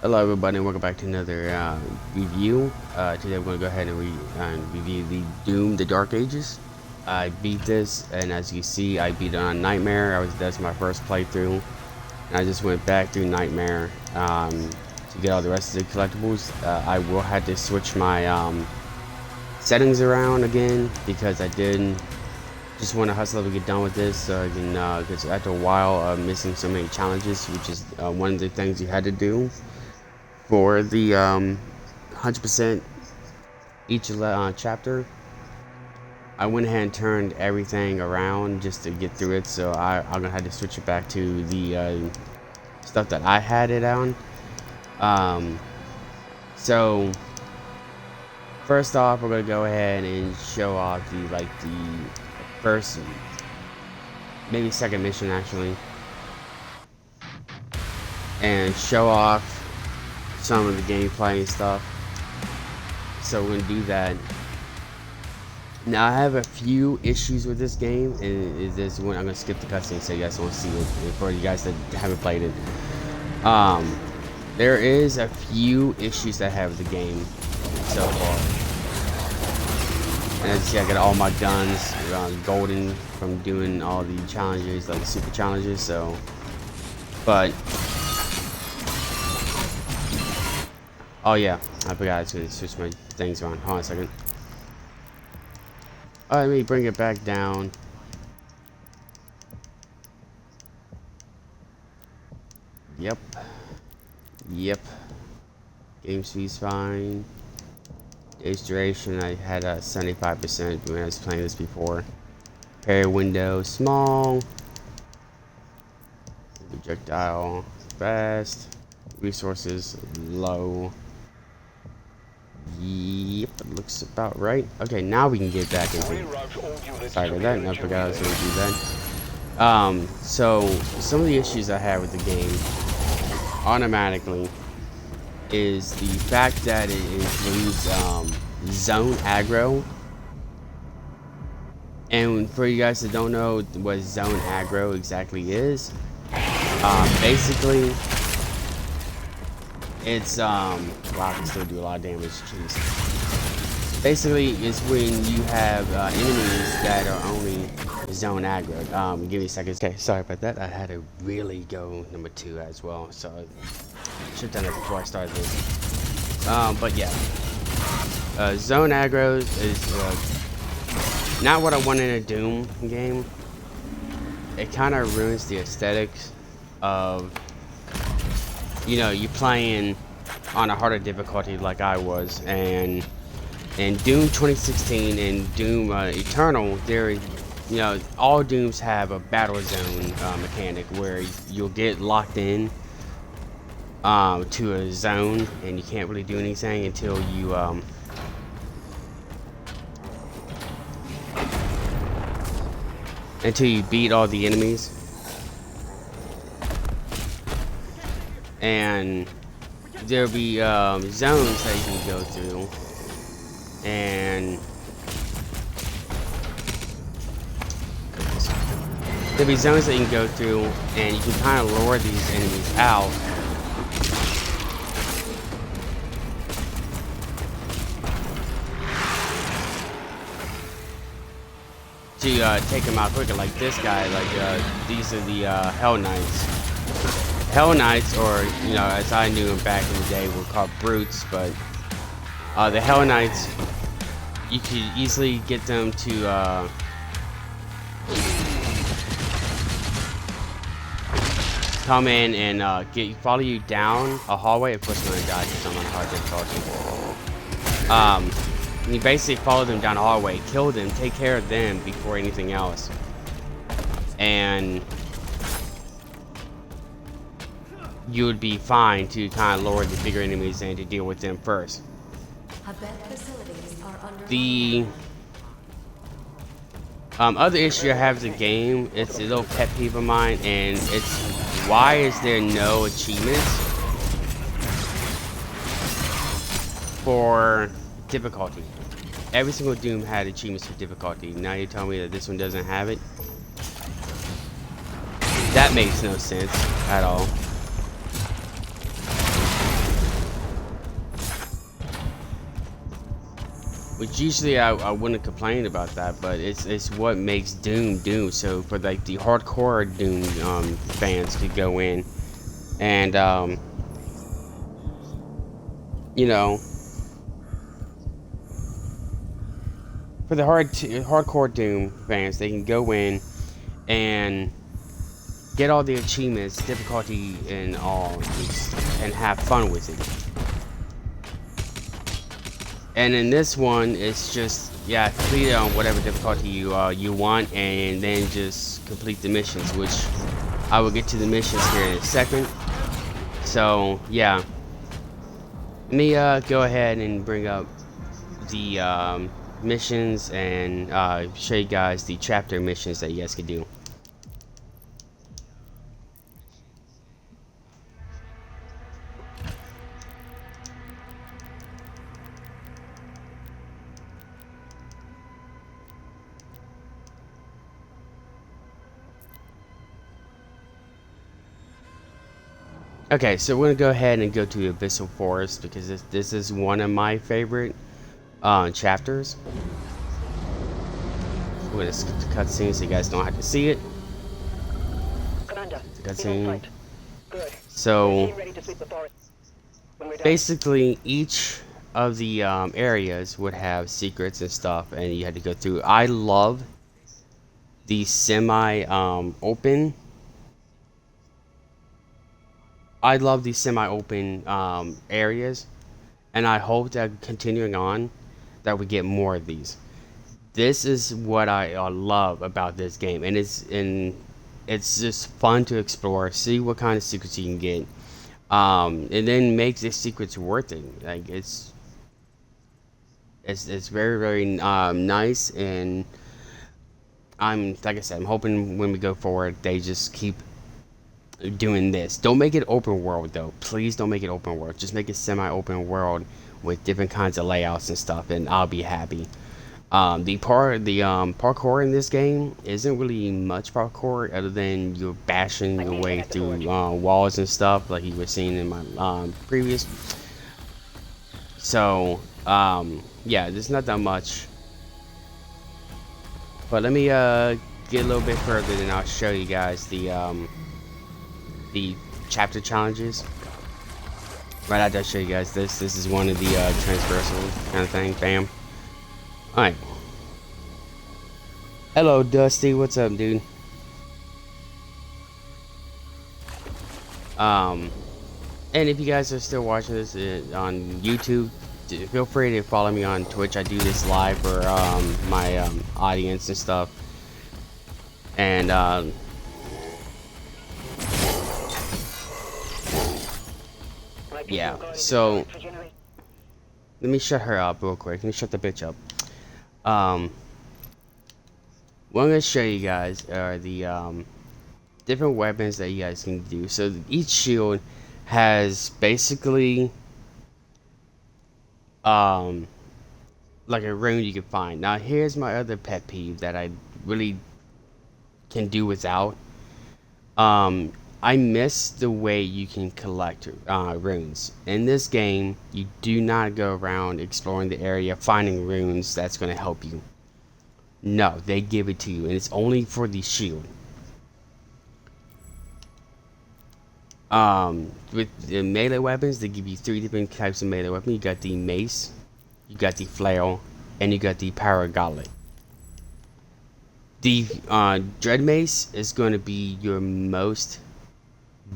Hello everybody and welcome back to another review. Today we're going to go ahead and review the Doom The Dark Ages. I beat this, and as you see I beat it on Nightmare. That's my first playthrough. And I just went back through Nightmare to get all the rest of the collectibles. I will have to switch my settings around again because I did just want to hustle up and get done with this so I can, because after a while of missing so many challenges, which is one of the things you had to do for the 100% each chapter. I went ahead and turned everything around just to get through it, so I'm gonna have to switch it back to the stuff that I had it on. So first off, we're gonna go ahead and show off the first, maybe second mission actually, and show off some of the gameplay and stuff. So we're gonna do that. Now I have a few issues with this game, and is this one I'm gonna skip the cutscene so you guys won't see it for you guys that haven't played it. There is a few issues that I have with the game so far. And as you see, I got all my guns golden from doing all the challenges, like the super challenges. So, but oh yeah, I forgot to switch my things around. Hold on a second. Let me bring it back down. Yep. Game speed's fine. Age duration, I had a 75% when I was playing this before. Parry window, small. Projectile, fast. Resources, low. Yep, it looks about right. Okay, now we can get back into it. Sorry about that, I forgot I was going to do that. So, some of the issues I have with the game, automatically, is the fact that it includes zone aggro. And for you guys that don't know what zone aggro exactly is, basically, it's wow, I can still do a lot of damage. Jeez. Basically, it's when you have enemies that are only zone aggro. Give me a second. Okay, sorry about that. I had to really go number 2 as well, so I should have done it before I started this. But yeah, zone aggro is not what I want in a Doom game. It kind of ruins the aesthetics of, you know, you playing on a harder difficulty like I was, and in Doom 2016 and Doom Eternal, there, you know, all Dooms have a battle zone mechanic where you'll get locked in to a zone and you can't really do anything until you beat all the enemies. And there'll be zones that you can go through, and there'll be zones that you can go through, and you can kind of lure these enemies out. To take them out quicker, like this guy, like these are the Hell Knights. Hell Knights, or, you know, as I knew them back in the day, were called brutes, but the Hell Knights, you could easily get them to come in and follow you down a hallway. Of course, I'm gonna die because I'm on hard difficulty. You basically follow them down a hallway, kill them, take care of them before anything else, and you would be fine to kind of lower the bigger enemies and to deal with them first. The other issue I have with the game, it's a little pet peeve of mine, and it's why is there no achievements for difficulty? Every single Doom had achievements for difficulty. Now you tell me that this one doesn't have it? That makes no sense at all. which usually I wouldn't complain about that, but it's what makes Doom Doom. So for like the hardcore Doom fans could go in and you know, for the hardcore Doom fans, they can go in and get all the achievements, difficulty and all, and have fun with it. And in this one, it's just, yeah, complete it on whatever difficulty you want, and then just complete the missions, which I will get to the missions here in a second. So yeah, let me go ahead and bring up the missions and show you guys the chapter missions that you guys can do. Okay, so we're gonna go ahead and go to Abyssal Forest because this is one of my favorite chapters. We're gonna skip the cutscene so you guys don't have to see it. Commander, The cutscene. good. So Ready to sweep the forest when we're done. basically, each of the areas would have secrets and stuff, and you had to go through. I love the semi open. I love these semi-open areas, and I hope that continuing on, that we get more of these. This is what I love about this game, and it's just fun to explore, see what kind of secrets you can get, and then make the secrets worth it. Like it's very very nice, and I'm like I said, I'm hoping when we go forward, they just keep doing this. Don't make it open world though. Please don't make it open world. Just make it semi-open world with different kinds of layouts and stuff, and I'll be happy. The parkour in this game isn't really much parkour other than you're bashing your way through walls and stuff like you were seeing in my previous. So yeah, there's not that much. But let me get a little bit further, and I'll show you guys the chapter challenges. Right after I show you guys this. This is one of the transversal kind of thing. Bam. Alright. Hello, Dusty. What's up, dude? And if you guys are still watching this on YouTube, feel free to follow me on Twitch. I do this live for my audience and stuff. And yeah, so let me shut her up real quick. Let me shut the bitch up. What I'm gonna show you guys are the different weapons that you guys can do. So each shield has basically like a rune you can find. Now here's my other pet peeve that I really can do without. I miss the way you can collect runes. In this game, you do not go around exploring the area finding runes that's going to help you. No, they give it to you, and it's only for the shield. With the melee weapons, they give you 3 different types of melee weapons. You got the mace, you got the flail, and you got the power gauntlet. The dread mace is going to be your most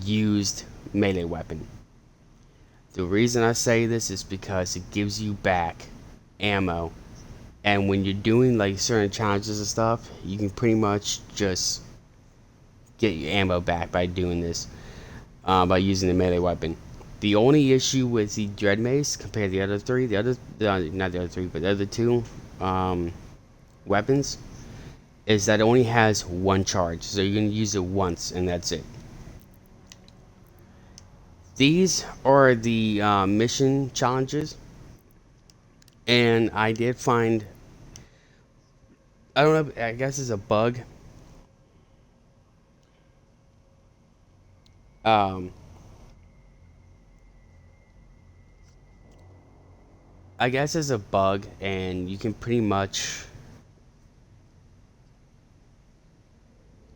used melee weapon. The reason I say this is because it gives you back ammo, and when you're doing like certain challenges and stuff, you can pretty much just get your ammo back by doing this, by using the melee weapon. The only issue with the dread mace compared to the other three, not the other three, but the other two weapons, is that it only has 1 charge, so you can use it once and that's it. These are the mission challenges, and I did find, I don't know, I guess it's a bug. I guess it's a bug, and you can pretty much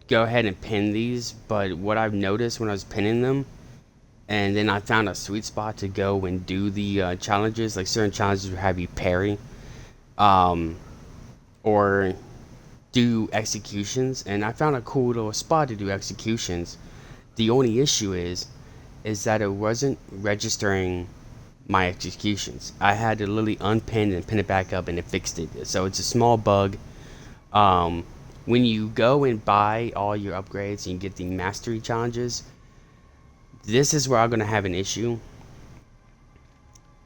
go ahead and pin these. But what I've noticed when I was pinning them, and then I found a sweet spot to go and do the challenges. Like certain challenges will have you parry, um, or do executions, and I found a cool little spot to do executions. The only issue is that it wasn't registering my executions. I had to literally unpin and pin it back up, and it fixed it. So it's a small bug. Um, when you go and buy all your upgrades and you get the mastery challenges, this is where I'm gonna have an issue,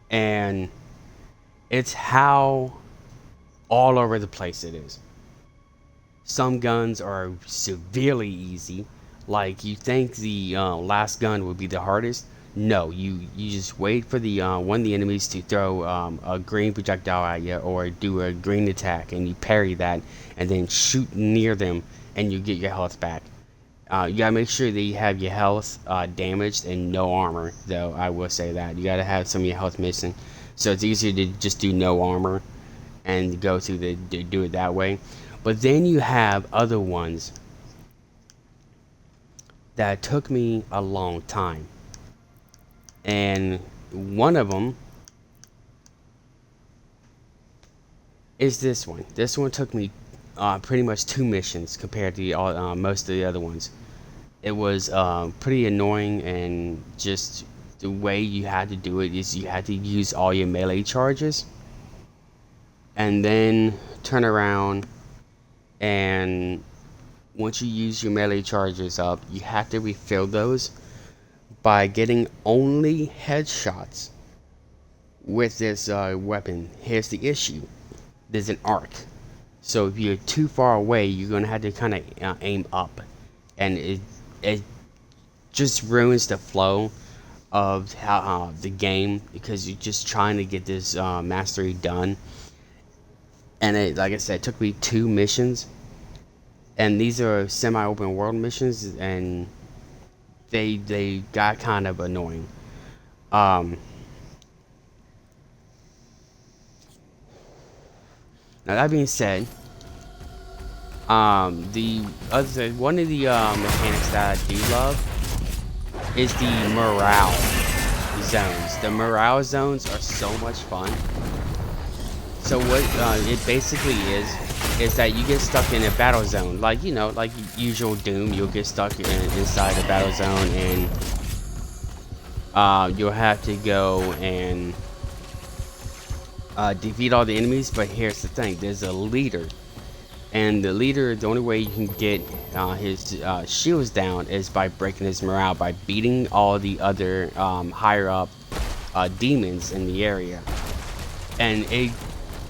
and it's how all over the place it is. Some guns are severely easy. Like you think the last gun would be the hardest. No, you just wait for the one of the enemies to throw a green projectile at you or do a green attack, and you parry that, and then shoot near them, and you get your health back. You gotta make sure that you have your health damaged and no armor, though. I will say that you gotta have some of your health missing, so it's easier to just do no armor and go through do it that way. But then you have other ones that took me a long time, and one of them is this one. This one took me pretty much 2 missions compared to most of the other ones. It was pretty annoying, and just the way you had to do it is you had to use all your melee charges and then turn around, and once you use your melee charges up, you have to refill those by getting only headshots with this weapon. Here's the issue: there's an arc, so if you're too far away, you're gonna have to kind of aim up, and it just ruins the flow of how the game, because you're just trying to get this mastery done. And it, like I said, it took me 2 missions, and these are semi-open world missions, and they got kind of annoying. Now that being said, the other one of the mechanics that I do love is the morale zones. The morale zones are so much fun. So what it basically is that you get stuck in a battle zone, like, you know, like usual Doom. You'll get stuck inside a battle zone, and you'll have to go and defeat all the enemies. But here's the thing: there's a leader, and the leader, the only way you can get his shields down is by breaking his morale, by beating all the other higher up demons in the area. And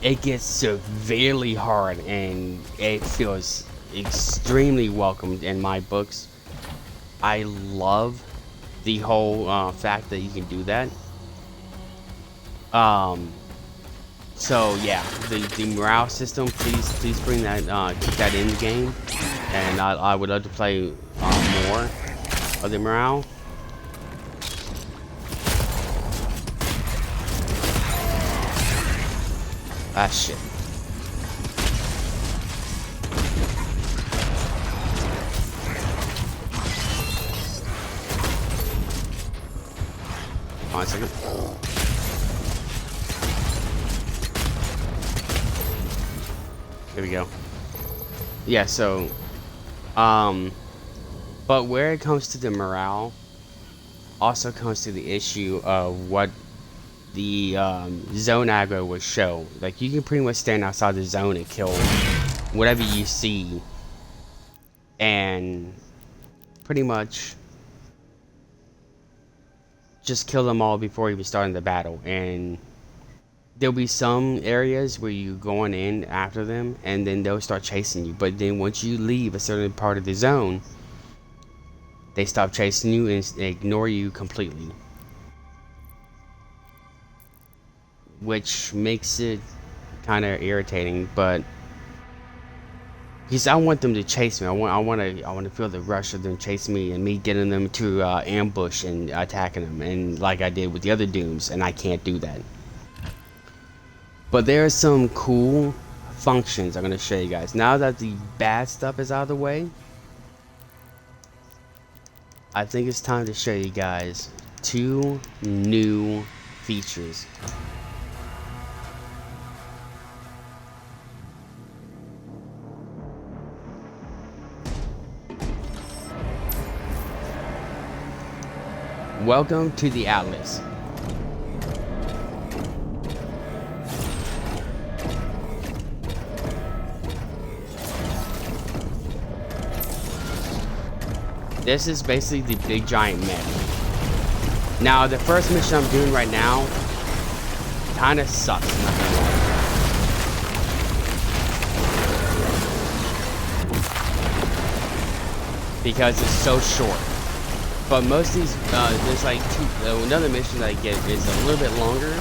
it gets severely hard, and it feels extremely welcomed in my books. I love the whole fact that you can do that. So yeah, the morale system, please bring that, keep that in the game, and I would love to play more of the morale. Ah, shit. Hold on a second. Here we go. Yeah, so, but where it comes to the morale, also comes to the issue of what the zone aggro will show. Like, you can pretty much stand outside the zone and kill whatever you see, and pretty much just kill them all before even starting the battle. And there'll be some areas where you're going in after them, and then they'll start chasing you. But then once you leave a certain part of the zone, they stop chasing you and ignore you completely, which makes it kind of irritating. But because I want them to chase me, I want to feel the rush of them chasing me, and me getting them to ambush and attacking them, and like I did with the other Dooms, and I can't do that. But there are some cool functions I'm going to show you guys. Now that the bad stuff is out of the way, I think it's time to show you guys 2 new features. Welcome to the Atlas. This is basically the big giant mech. Now, the first mission I'm doing right now kind of sucks, not gonna lie. Because it's so short. But most of these, there's like another mission that I get is a little bit longer.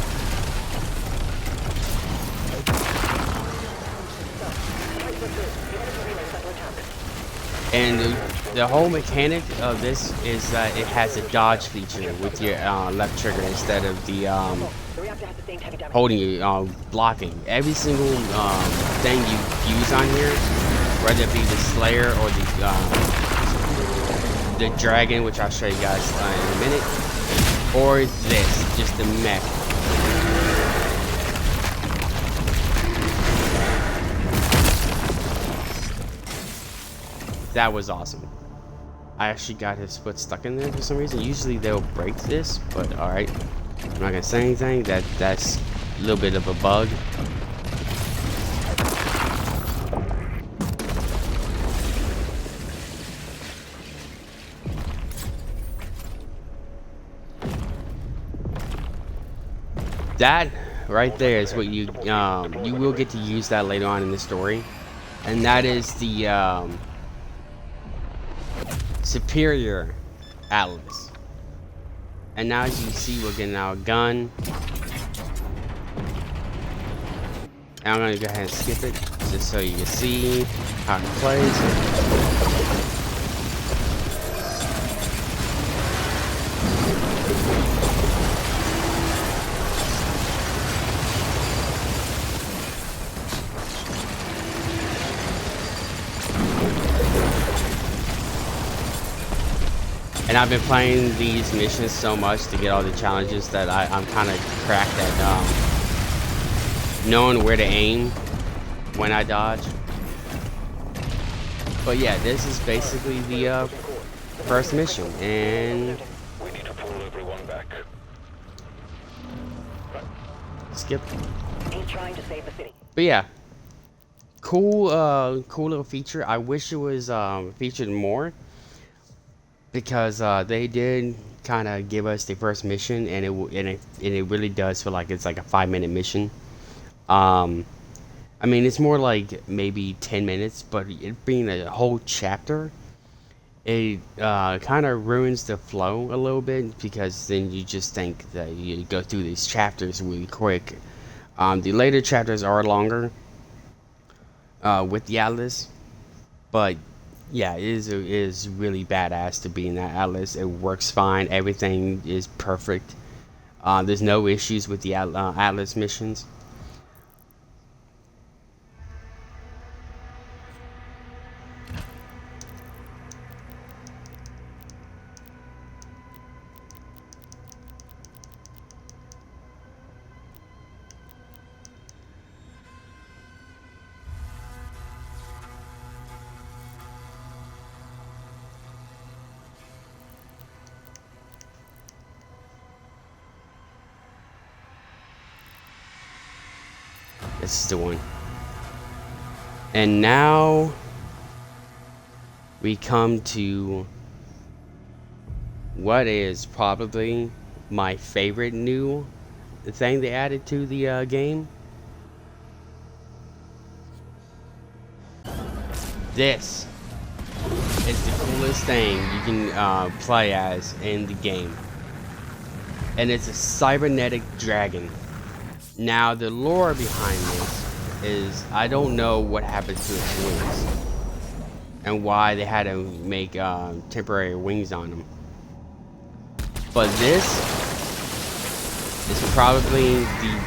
And the whole mechanic of this is that it has a dodge feature with your left trigger instead of the holding you, blocking. Every single thing you use on here, whether it be the Slayer or the Dragon, which I'll show you guys in a minute, or this, just the mech. That was awesome. I actually got his foot stuck in there for some reason. Usually they'll break this, but alright. I'm not gonna say anything. That's a little bit of a bug. That right there is what you will get to use that later on in the story, and that is the Superior Atlas. And now, as you see, we're getting our gun. And I'm gonna go ahead and skip it just so you can see how it plays. And I've been playing these missions so much to get all the challenges that I'm kind of cracked at knowing where to aim when I dodge. But yeah, this is basically the first mission, and We need to pull everyone back. skip. He's trying to save the city. But yeah, cool, cool little feature. I wish it was featured more, because they did kind of give us the first mission, and it really does feel like it's like a 5-minute mission. I mean, it's more like maybe 10 minutes, but it being a whole chapter, it kind of ruins the flow a little bit, because then you just think that you go through these chapters really quick. The later chapters are longer with the Atlas, but yeah, it is really badass to be in that Atlas. It works fine. Everything is perfect. There's no issues with the Atlas missions. This is the one. And now we come to what is probably my favorite new thing they added to the game. This is the coolest thing you can play as in the game. And it's a cybernetic dragon. Now, the lore behind this is, I don't know what happens to its wings and why they had to make temporary wings on them. But this is probably the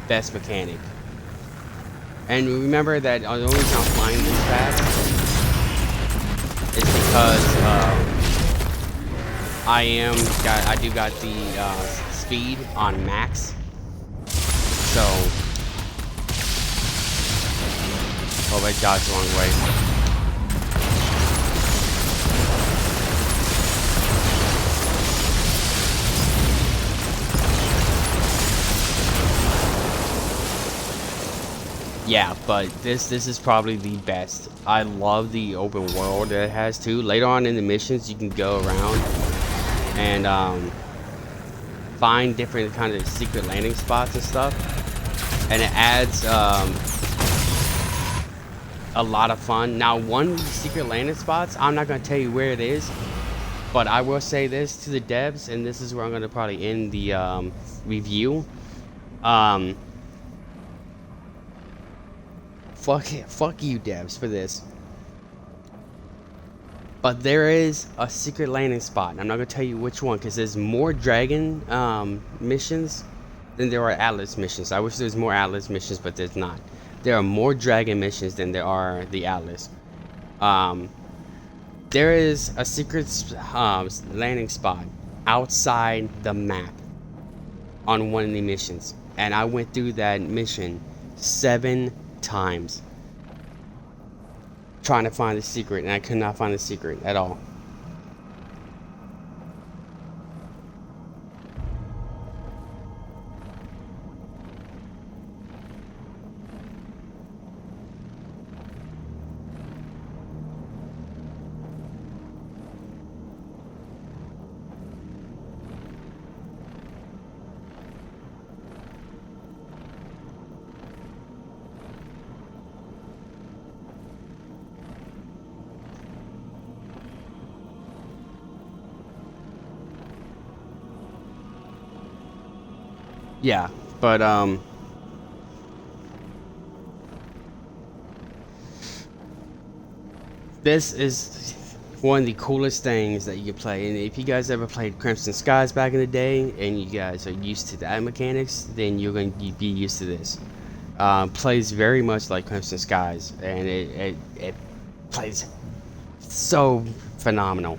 best mechanic. And remember that the only reason I'm flying this fast is because I do got the speed on max. So, oh, I dodged the wrong way. Yeah, but this is probably the best. I love the open world that it has too. Later on in the missions, you can go around and find different kind of secret landing spots and stuff, and it adds a lot of fun. Now, one of the secret landing spots, I'm not gonna tell you where it is, but I will say this to the devs, and this is where I'm gonna probably end the review. Fuck you devs for this. But there is a secret landing spot, and I'm not gonna tell you which one, because there's more dragon missions than there are Atlas missions. I wish there was more Atlas missions, but there's not. There are more dragon missions than there are the Atlas. There is a secret landing spot outside the map on one of the missions, and I went through that mission 7 times trying to find the secret, and I could not find the secret at all. Yeah, but this is one of the coolest things that you can play. And if you guys ever played Crimson Skies back in the day, and you guys are used to that mechanics, then you're going to be used to this. Plays very much like Crimson Skies, and it plays so phenomenal.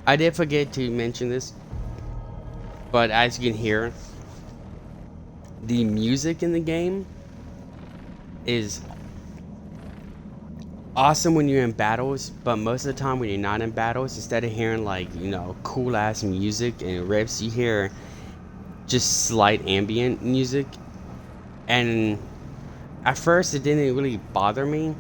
I did forget to mention this, but as you can hear, the music in the game is awesome when you're in battles, but most of the time when you're not in battles, instead of hearing like, you know, cool ass music and riffs, you hear just slight ambient music. And at first it didn't really bother me,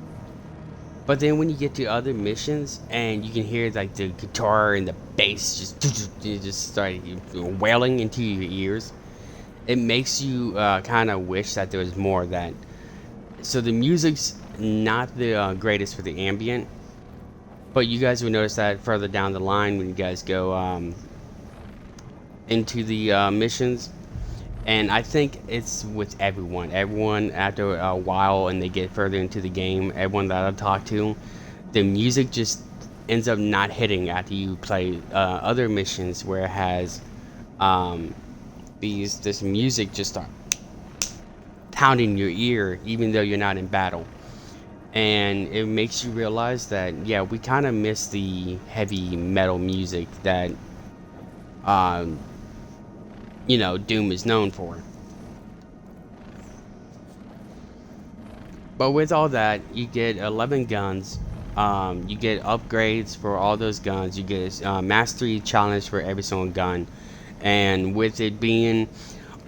but then when you get to other missions and you can hear like the guitar and the bass just start wailing into your ears, it makes you kind of wish that there was more of that. So the music's not the greatest for the ambient, but you guys will notice that further down the line when you guys go into the missions. And I think it's with everyone after a while and they get further into the game, everyone that I talk to, the music just ends up not hitting after you play other missions where it has this music just start pounding your ear even though you're not in battle. And it makes you realize that, yeah, we kind of miss the heavy metal music that you know, Doom is known for. But with all that, you get 11 guns, you get upgrades for all those guns, you get mastery challenge for every single gun, and with it being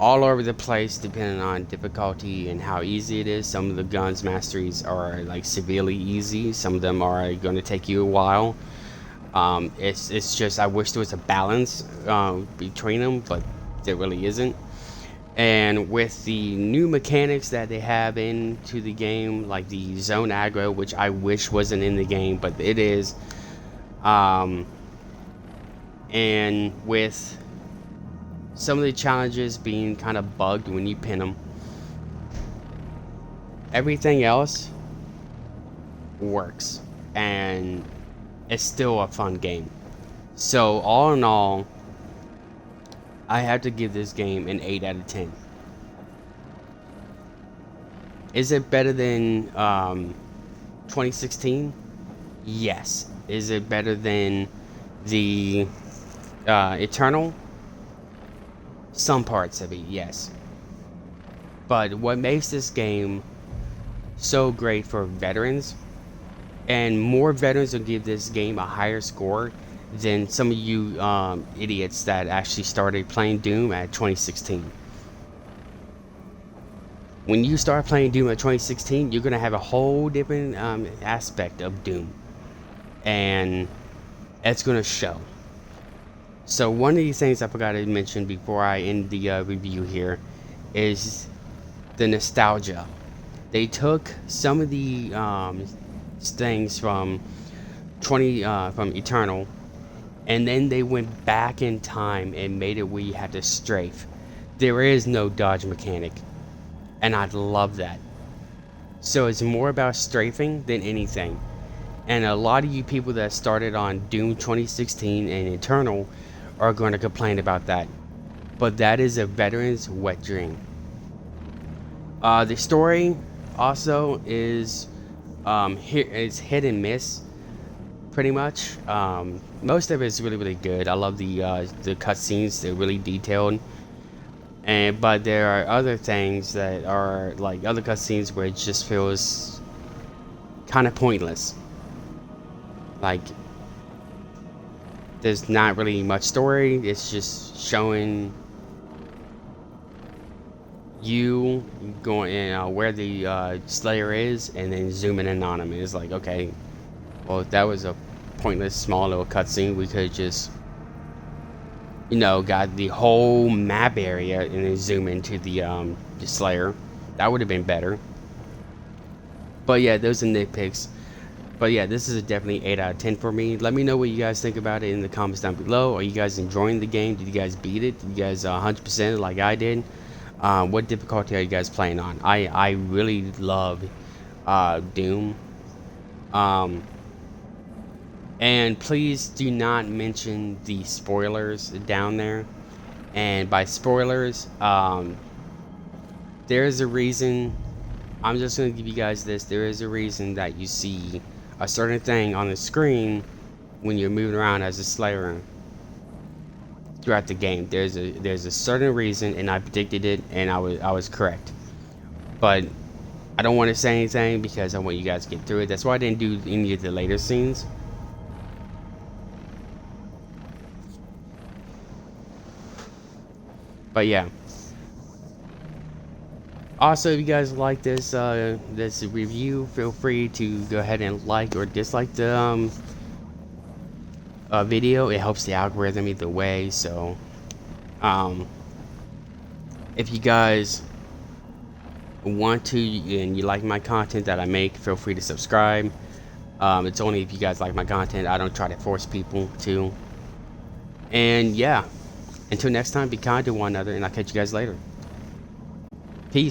all over the place depending on difficulty and how easy it is, some of the guns masteries are like severely easy, some of them are going to take you a while. It's just, I wish there was a balance between them, but there really isn't. And with the new mechanics that they have into the game, like the zone aggro, which I wish wasn't in the game, but it is, and with some of the challenges being kind of bugged when you pin them, everything else works, and it's still a fun game. So all in all, I have to give this game an 8 out of 10. Is it better than 2016? Yes. Is it better than the Eternal? Some parts of it, yes. But what makes this game so great for veterans, and more veterans will give this game a higher score than some of you idiots that actually started playing Doom at 2016. When you start playing Doom at 2016, you're gonna have a whole different aspect of Doom, and it's gonna show. So one of these things I forgot to mention before I end the review here is the nostalgia. They took some of the things from from Eternal, and then they went back in time and made it where you had to strafe. There is no dodge mechanic, and I love that. So it's more about strafing than anything. And a lot of you people that started on Doom 2016 and Eternal are going to complain about that. But that is a veteran's wet dream. The story also is hit and miss, pretty much. Most of it is really good. I love the cutscenes; they're really detailed. But there are other things that are like other cutscenes where it just feels kind of pointless. Like there's not really much story. It's just showing you going in where the Slayer is, and then zooming in on him. And it's like, okay, well, that was a pointless small little cutscene. We could just, got the whole map area and then zoom into the Slayer. That would have been better. But yeah, those are nitpicks. But yeah, this is definitely 8 out of 10 for me. Let me know what you guys think about it in the comments down below. Are you guys enjoying the game? Did you guys beat it? Did you guys 100% like I did? What difficulty are you guys playing on? I really love Doom. And please do not mention the spoilers down there. And by spoilers, there's a reason. I'm just going to give you guys this. There is a reason that you see a certain thing on the screen when you're moving around as a Slayer throughout the game. There's a certain reason, and I predicted it, and I was correct. But I don't want to say anything because I want you guys to get through it. That's why I didn't do any of the later scenes. But yeah. Also, if you guys like this this review, feel free to go ahead and like or dislike the video. It helps the algorithm either way. So if you guys want to and you like my content that I make, feel free to subscribe. It's only if you guys like my content. I don't try to force people to. And yeah, until next time, be kind to one another, and I'll catch you guys later.